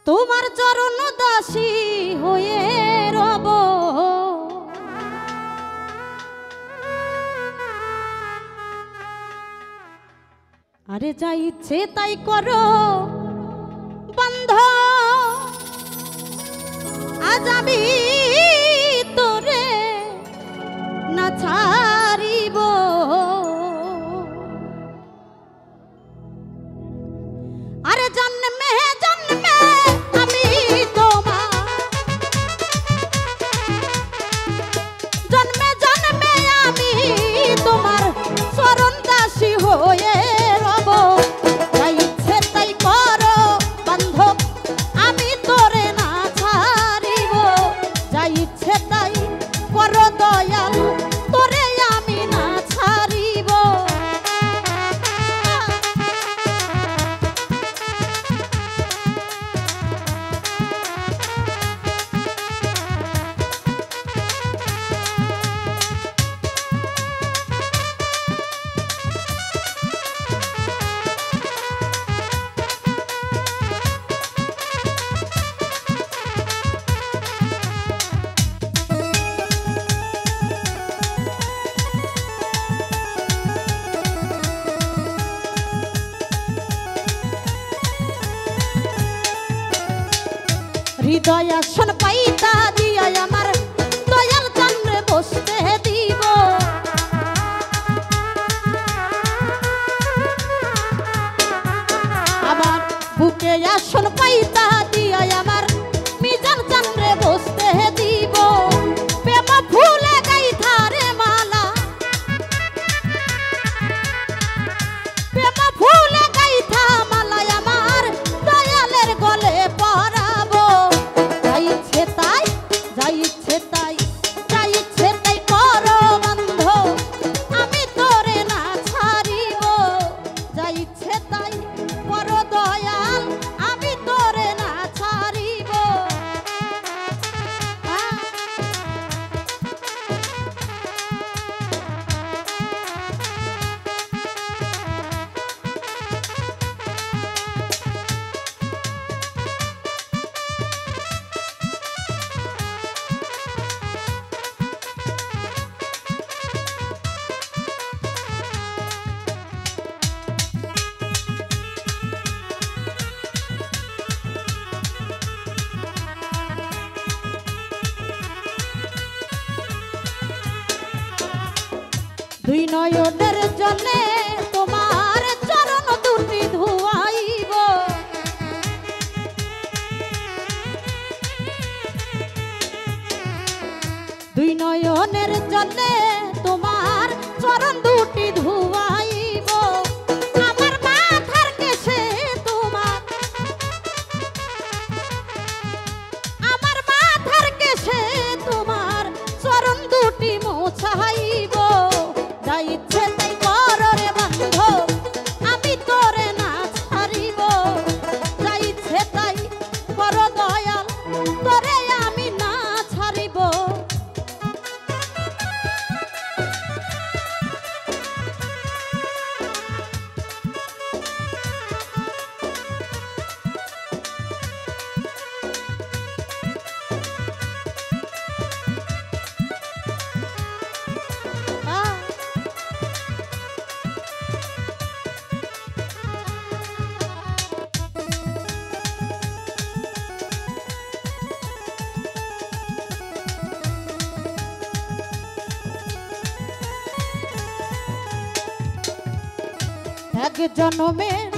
তোমার চরণ দাসী হয়ে রব, আরে যা ইচ্ছে তাই করো বন্ধ, আজ আমি তোরে না ছাড়িব। আরে জন্মে জন্মে আমি তোমার, জন্মে জন্মে আমি তোমার চরণ দাসী হয়ে রব। যা ইচ্ছে তাই করো বান্ধব, আমি তোরে না ছাড়িব। যা ইচ্ছে তাই করো দয়াল, তোরে আমি না ছাড়িব। হৃদয় আসন পাইতা দিয়া আমার দয়াল চন্দ্রে বসতে দিব। আমার বুকে আসন পাইতা দিয়া আমার মিজান চন্দ্রে বসতে দিব। প্রেম ফুলে গাইথা রে মালা, প্রেম ফুলে গাইথা মালা আমার দয়ালের গলে পরাবো। যা ইচ্ছে তাই করো বন্ধ, আমি তোরে না ছাড়িব। যা ইচ্ছে তাই করো দয়াল, আমি তোরে না ছাড়িব। দুই নয়নের জলে তোমার চরণ দুটি ধুয়াইব। দুই নয়নের জলে তোমার চরণ দুটি ধুয়াইব। আমার মাথার কেশে তোমার, আমার মাথার কেশে তোমার চরণ দুটি মোছাইব। যা ইচ্ছে তাই করো রে বান্ধব, আমি তোরে না ছাড়িব। যা ইচ্ছে তাই করো দয়াল, তোরে আমি না ছাড়িব। এক জনমের